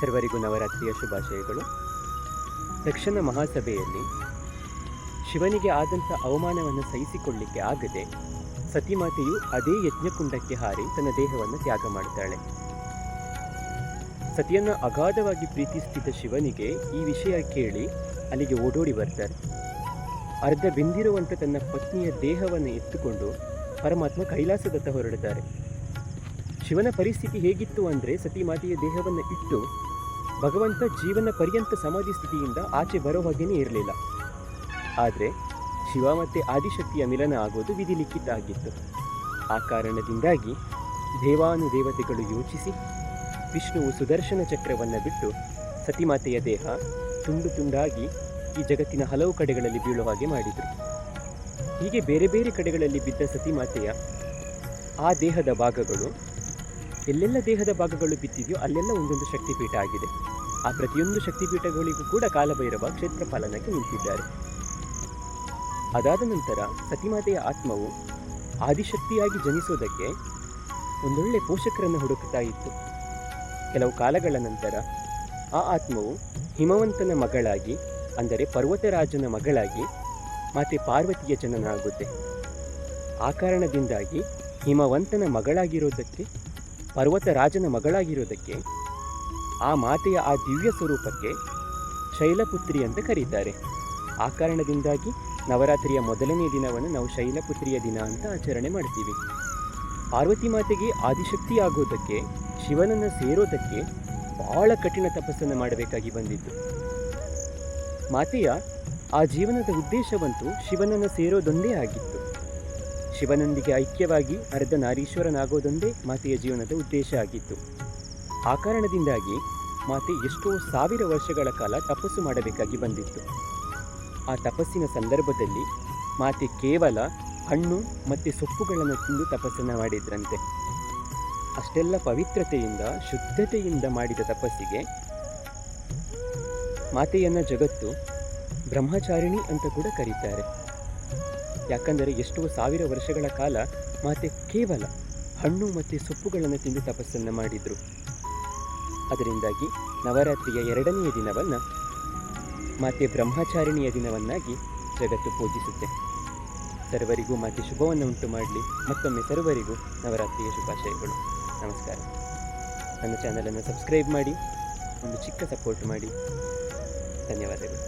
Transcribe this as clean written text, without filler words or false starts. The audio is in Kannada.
ಸರ್ವರಿಗೂ ನವರಾತ್ರಿಯ ಶುಭಾಶಯಗಳು. ದಕ್ಷಿಣ ಮಹಾಸಭೆಯಲ್ಲಿ ಶಿವನಿಗೆ ಆದಂಥ ಅವಮಾನವನ್ನು ಸಹಿಸಿಕೊಳ್ಳಲಿಕ್ಕೆ ಆಗದೆ ಸತಿಮಾತೆಯು ಅದೇ ಯಜ್ಞಕುಂಡಕ್ಕೆ ಹಾರಿ ತನ್ನ ದೇಹವನ್ನು ತ್ಯಾಗ ಮಾಡ್ತಾಳೆ. ಸತಿಯನ್ನು ಅಗಾಧವಾಗಿ ಪ್ರೀತಿಸುತ್ತಿದ್ದ ಶಿವನಿಗೆ ಈ ವಿಷಯ ಕೇಳಿ ಅಲ್ಲಿಗೆ ಓಡೋಡಿ ಬರ್ತಾರೆ. ಅರ್ಧ ಬೆಂದಿರುವಂಥ ತನ್ನ ಪತ್ನಿಯ ದೇಹವನ್ನು ಎತ್ತುಕೊಂಡು ಪರಮಾತ್ಮ ಕೈಲಾಸದತ್ತ ಹೊರಡುತ್ತಾರೆ. ಶಿವನ ಪರಿಸ್ಥಿತಿ ಹೇಗಿತ್ತು ಅಂದರೆ, ಸತಿಮಾತೆಯ ದೇಹವನ್ನು ಇಟ್ಟು ಭಗವಂತ ಜೀವನ ಪರ್ಯಂತ ಸಮಾಧಿ ಸ್ಥಿತಿಯಿಂದ ಆಚೆ ಬರೋ ಹಾಗೇನೇ ಇರಲಿಲ್ಲ. ಆದರೆ ಶಿವ ಮತ್ತು ಆದಿಶಕ್ತಿಯ ಮಿಲನ ಆಗೋದು ವಿಧಿಲಿಖಿತ ಆಗಿತ್ತು. ಆ ಕಾರಣದಿಂದಾಗಿ ದೇವಾನುದೇವತೆಗಳು ಯೋಚಿಸಿ ವಿಷ್ಣುವು ಸುದರ್ಶನ ಚಕ್ರವನ್ನು ಬಿಟ್ಟು ಸತಿಮಾತೆಯ ದೇಹ ತುಂಡು ತುಂಡಾಗಿ ಈ ಜಗತ್ತಿನ ಹಲವು ಕಡೆಗಳಲ್ಲಿ ಬೀಳುವ ಹಾಗೆ ಮಾಡಿದರು. ಹೀಗೆ ಬೇರೆ ಬೇರೆ ಕಡೆಗಳಲ್ಲಿ ಬಿದ್ದ ಸತಿಮಾತೆಯ ಆ ದೇಹದ ಭಾಗಗಳು, ಎಲ್ಲೆಲ್ಲ ದೇಹದ ಭಾಗಗಳು ಬಿದ್ದಿದೆಯೋ ಅಲ್ಲೆಲ್ಲ ಒಂದೊಂದು ಶಕ್ತಿಪೀಠ ಆಗಿದೆ. ಆ ಪ್ರತಿಯೊಂದು ಶಕ್ತಿಪೀಠಗಳಿಗೂ ಕೂಡ ಕಾಲಭೈರವ ಕ್ಷೇತ್ರಪಾಲನಕ್ಕೆ ನಿಂತಿದ್ದಾರೆ. ಅದಾದ ನಂತರ ಸತಿಮಾತೆಯ ಆತ್ಮವು ಆದಿಶಕ್ತಿಯಾಗಿ ಜನಿಸೋದಕ್ಕೆ ಒಂದೊಳ್ಳೆ ಪೋಷಕರನ್ನು ಹುಡುಕುತ್ತಾ ಇತ್ತು. ಕೆಲವು ಕಾಲಗಳ ನಂತರ ಆ ಆತ್ಮವು ಹಿಮವಂತನ ಮಗಳಾಗಿ, ಅಂದರೆ ಪರ್ವತರಾಜನ ಮಗಳಾಗಿ ಮಾತೆ ಪಾರ್ವತಿಯ ಜನನ ಆಗುತ್ತೆ. ಆ ಕಾರಣದಿಂದಾಗಿ ಹಿಮವಂತನ ಮಗಳಾಗಿರೋದಕ್ಕೆ, ಪರ್ವತರಾಜನ ಮಗಳಾಗಿರೋದಕ್ಕೆ ಆ ಮಾತೆಯ ಆ ದಿವ್ಯ ಸ್ವರೂಪಕ್ಕೆ ಶೈಲಪುತ್ರಿ ಅಂತ ಕರೀತಾರೆ. ಆ ಕಾರಣದಿಂದಾಗಿ ನವರಾತ್ರಿಯ ಮೊದಲನೇ ದಿನವನ್ನು ನಾವು ಶೈಲಪುತ್ರಿಯ ದಿನ ಅಂತ ಆಚರಣೆ ಮಾಡ್ತೀವಿ. ಪಾರ್ವತಿ ಮಾತೆಗೆ ಆದಿಶಕ್ತಿ ಆಗೋದಕ್ಕೆ, ಶಿವನನ್ನು ಸೇರೋದಕ್ಕೆ ಬಹಳ ಕಠಿಣ ತಪಸ್ಸನ್ನು ಮಾಡಬೇಕಾಗಿ ಬಂದಿತ್ತು. ಮಾತೆಯ ಆ ಜೀವನದ ಉದ್ದೇಶವಂತೂ ಶಿವನನ್ನು ಸೇರೋದೊಂದೇ ಆಗಿತ್ತು. ಶಿವನೊಂದಿಗೆ ಐಕ್ಯವಾಗಿ ಅರ್ಧನಾರೀಶ್ವರನಾಗೋದೊಂದೇ ಮಾತೆಯ ಜೀವನದ ಉದ್ದೇಶ ಆಗಿತ್ತು. ಆ ಕಾರಣದಿಂದಾಗಿ ಮಾತೆ ಎಷ್ಟೋ ಸಾವಿರ ವರ್ಷಗಳ ಕಾಲ ತಪಸ್ಸು ಮಾಡಬೇಕಾಗಿ ಬಂದಿತ್ತು. ಆ ತಪಸ್ಸಿನ ಸಂದರ್ಭದಲ್ಲಿ ಮಾತೆ ಕೇವಲ ಹಣ್ಣು ಮತ್ತು ಸೊಪ್ಪುಗಳನ್ನು ತಿಂದು ತಪಸ್ಸನ್ನು ಮಾಡಿದ್ರಂತೆ. ಅಷ್ಟೆಲ್ಲ ಪವಿತ್ರತೆಯಿಂದ, ಶುದ್ಧತೆಯಿಂದ ಮಾಡಿದ ತಪಸ್ಸಿಗೆ ಮಾತೆಯನ್ನು ಜಗತ್ತು ಬ್ರಹ್ಮಚಾರಿಣಿ ಅಂತ ಕೂಡ ಕರೀತಾರೆ. ಯಾಕಂದರೆ ಎಷ್ಟೋ ಸಾವಿರ ವರ್ಷಗಳ ಕಾಲ ಮಾತೆ ಕೇವಲ ಹಣ್ಣು ಮತ್ತು ಸೊಪ್ಪುಗಳನ್ನು ತಿಂದು ತಪಸ್ಸನ್ನು ಮಾಡಿದರು. ಅದರಿಂದಾಗಿ ನವರಾತ್ರಿಯ 2ನೆಯ ದಿನವನ್ನು ಮಾತೆ ಬ್ರಹ್ಮಚಾರಿಣಿಯ ದಿನವನ್ನಾಗಿ ಜಗತ್ತು ಪೂಜಿಸುತ್ತೆ. ಸರ್ವರಿಗೂ ಮಾತೆ ಶುಭವನ್ನು ಉಂಟು ಮಾಡಲಿ. ಮತ್ತೊಮ್ಮೆ ಸರ್ವರಿಗೂ ನವರಾತ್ರಿಯ ಶುಭಾಶಯಗಳು. ನಮಸ್ಕಾರ. ನನ್ನ ಚಾನಲನ್ನು ಸಬ್ಸ್ಕ್ರೈಬ್ ಮಾಡಿ, ಒಂದು ಚಿಕ್ಕ ಸಪೋರ್ಟ್ ಮಾಡಿ. ಧನ್ಯವಾದಗಳು.